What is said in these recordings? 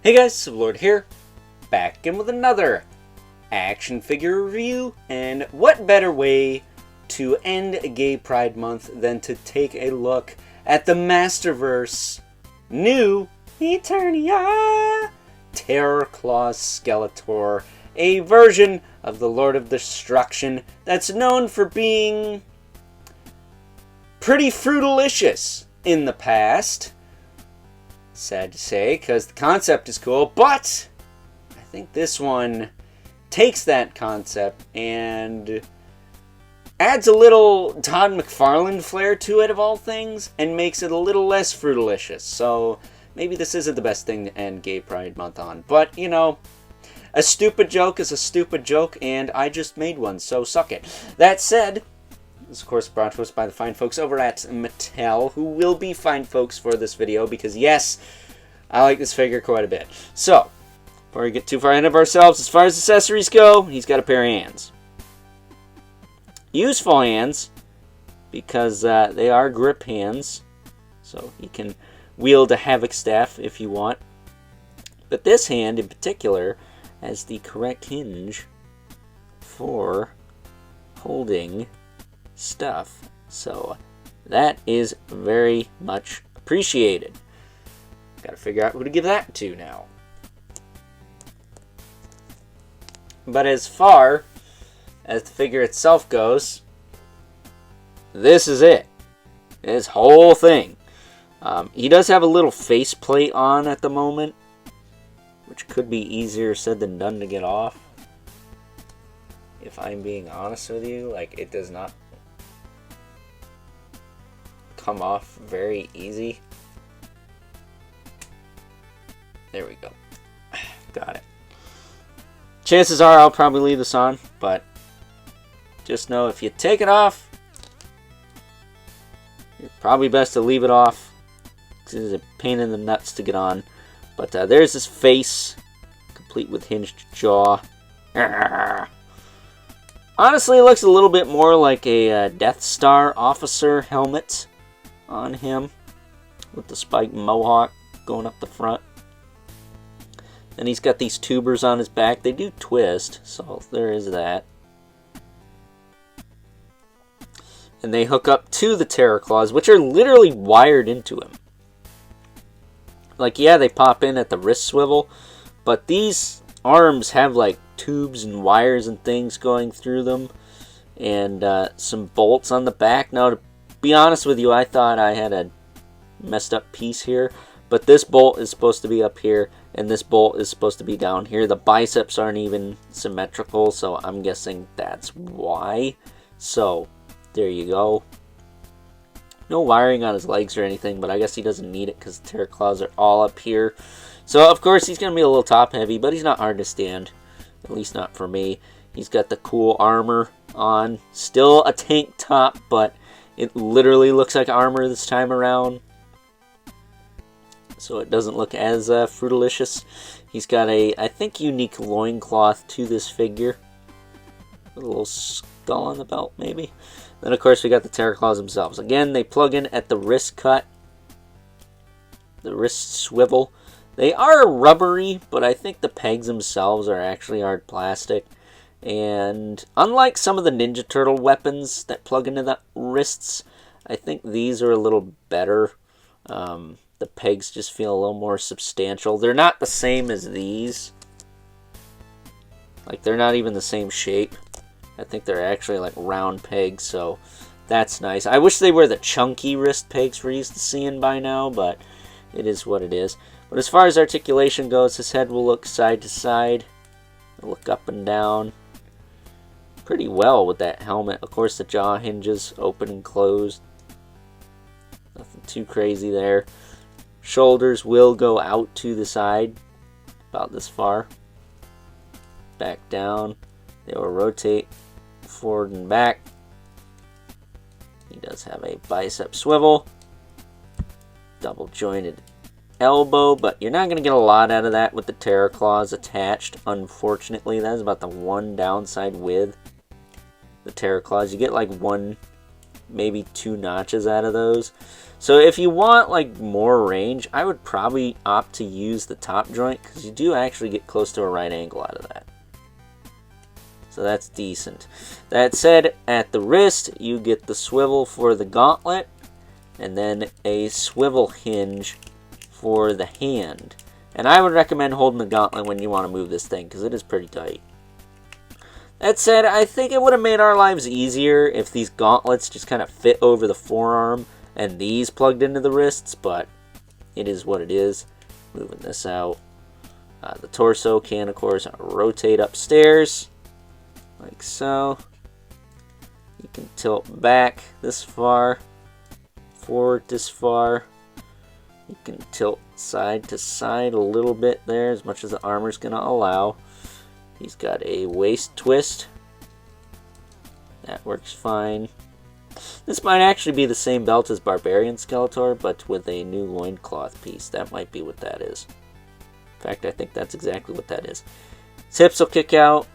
Hey guys, Lord here, back again with another action figure review, and what better way to end Gay Pride Month than to take a look at the Masterverse new Eternia Terror Claws Skeletor, a version of the Lord of Destruction that's known for being pretty fruitalicious in the past. Sad to say, because the concept is cool, but I think this one takes that concept and adds a little Todd McFarlane flair to it, of all things, and makes it a little less fruitalicious. So maybe this isn't the best thing to end Gay Pride Month on, but you know, a stupid joke is a stupid joke, and I just made one, so suck it. That said, this is of course brought to us by the fine folks over at Mattel, who will be fine folks for this video, because yes, I like this figure quite a bit. So, before we get too far ahead of ourselves, as far as accessories go, he's got a pair of hands. Useful hands, because they are grip hands, so you can wield a Havoc staff if you want. But this hand in particular has the correct hinge for holding stuff, so that is very much appreciated. Gotta figure out who to give that to now. But as far as the figure itself goes, this is it. This whole thing. He does have a little faceplate on at the moment, which could be easier said than done to get off. If I'm being honest with you, like, it does not come off very easy. There we go. Got it. Chances are I'll probably leave this on, but just know if you take it off, it's probably best to leave it off, because it is a pain in the nuts to get on. But there's his face, complete with hinged jaw. Honestly, it looks a little bit more like a Death Star officer helmet on him, with the spiked mohawk going up the front. And he's got these tubers on his back. They do twist, so there is that. And they hook up to the Terror Claws, which are literally wired into him. Like, yeah, they pop in at the wrist swivel, but these arms have like tubes and wires and things going through them, and some bolts on the back. Now, to be honest with you, I thought I had a messed up piece here, but this bolt is supposed to be up here, and this bolt is supposed to be down here. The biceps aren't even symmetrical, so I'm guessing that's why. So, there you go. No wiring on his legs or anything, but I guess he doesn't need it because the Terror Claws are all up here. So, of course, he's going to be a little top-heavy, but he's not hard to stand. At least not for me. He's got the cool armor on. Still a tank top, but it literally looks like armor this time around. So it doesn't look as fruitalicious. He's got a, I think, unique loincloth to this figure. With a little skull on the belt, maybe. Then, of course, we got the Terror Claws themselves. Again, they plug in at the wrist cut. The wrist swivel. They are rubbery, but I think the pegs themselves are actually hard plastic. And unlike some of the Ninja Turtle weapons that plug into the wrists, I think these are a little better. The pegs just feel a little more substantial. They're not the same as these. Like, they're not even the same shape. I think they're actually like round pegs, so that's nice. I wish they were the chunky wrist pegs we're used to seeing by now, but it is what it is. But as far as articulation goes, his head will look side to side. It'll look up and down pretty well with that helmet. Of course, the jaw hinges open and closed. Nothing too crazy there. Shoulders will go out to the side, about this far. Back down. They will rotate forward and back. He does have a bicep swivel. Double jointed elbow, but you're not going to get a lot out of that with the Terror Claws attached, unfortunately. That is about the one downside with the Terror Claws. You get like one maybe 2 notches out of those. So if you want like more range, I would probably opt to use the top joint, because you do actually get close to a right angle out of that. So that's decent. That said, at the wrist, you get the swivel for the gauntlet, and then a swivel hinge for the hand. And I would recommend holding the gauntlet when you want to move this thing, because it is pretty tight. That said, I think it would have made our lives easier if these gauntlets just kind of fit over the forearm and these plugged into the wrists, but it is what it is. Moving this out. The torso can, of course, rotate upstairs, like so. You can tilt back this far, forward this far. You can tilt side to side a little bit there, as much as the armor's going to allow. He's got a waist twist. That works fine. This might actually be the same belt as Barbarian Skeletor, but with a new loincloth piece. That might be what that is. In fact, I think that's exactly what that is. His hips will kick out,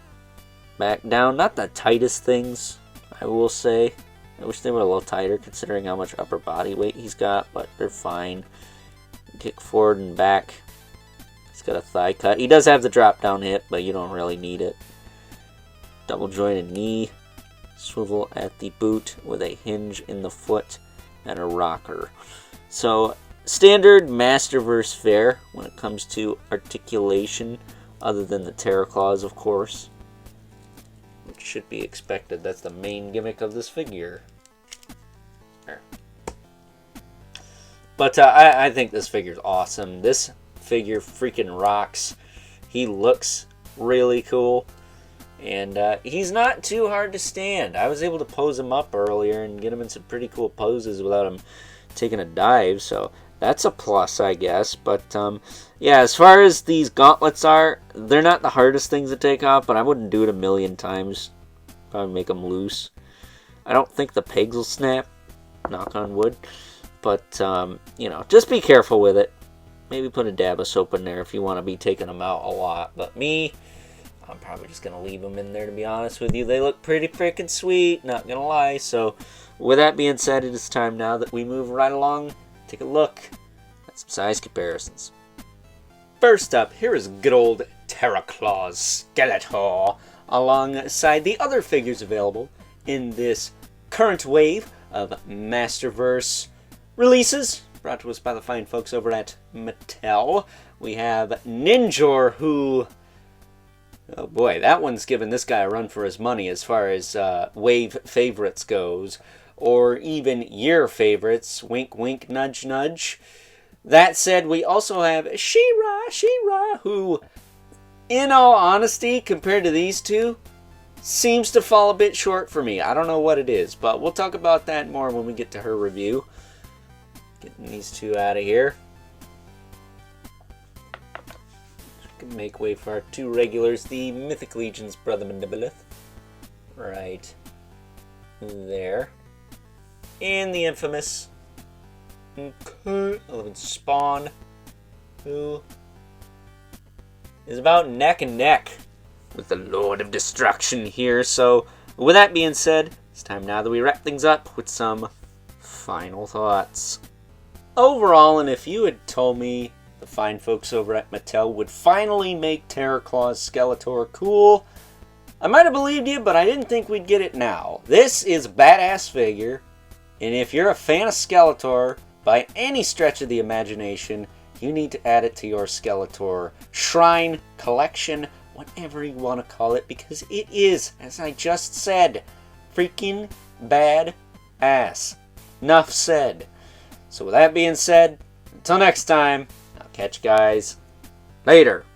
back down. Not the tightest things, I will say. I wish they were a little tighter considering how much upper body weight he's got, but they're fine. Kick forward and back. He's got a thigh cut. He does have the drop down hip, but you don't really need it. Double jointed knee. Swivel at the boot with a hinge in the foot and a rocker. So standard Masterverse fare when it comes to articulation, other than the Terror Claws, of course, which should be expected. That's the main gimmick of this figure. There. But I think this figure's awesome. This figure freaking rocks. He looks really cool. And he's not too hard to stand. I was able to pose him up earlier and get him in some pretty cool poses without him taking a dive. So that's a plus, I guess. But yeah, as far as these gauntlets are, they're not the hardest things to take off, but I wouldn't do it a million times. Probably make them loose. I don't think the pegs will snap. Knock on wood. But, you know, just be careful with it. Maybe put a dab of soap in there if you want to be taking them out a lot. But me, I'm probably just going to leave them in there, to be honest with you. They look pretty freaking sweet, not going to lie. So, with that being said, it is time now that we move right along. Take a look at some size comparisons. First up, here is good old Terror Claws Skeletor, alongside the other figures available in this current wave of Masterverse releases, brought to us by the fine folks over at Mattel. We have Ninjor, who... oh boy, that one's giving this guy a run for his money as far as wave favorites goes. Or even year favorites. Wink, wink, nudge, nudge. That said, we also have She-Ra, who, in all honesty, compared to these two, seems to fall a bit short for me. I don't know what it is, but we'll talk about that more when we get to her review. Getting these two out of here. Can make way for our two regulars, the Mythic Legion's Brother Mandibilith. Right there. And the infamous 11 Spawn, who is about neck and neck with the Lord of Destruction here. So, with that being said, it's time now that we wrap things up with some final thoughts. Overall, and if you had told me the fine folks over at Mattel would finally make Terror Claws Skeletor cool, I might have believed you, but I didn't think we'd get it now. This is a badass figure, and if you're a fan of Skeletor, by any stretch of the imagination, you need to add it to your Skeletor shrine, collection, whatever you want to call it, because it is, as I just said, freaking bad-ass. Enough said. So with that being said, until next time, I'll catch you guys later.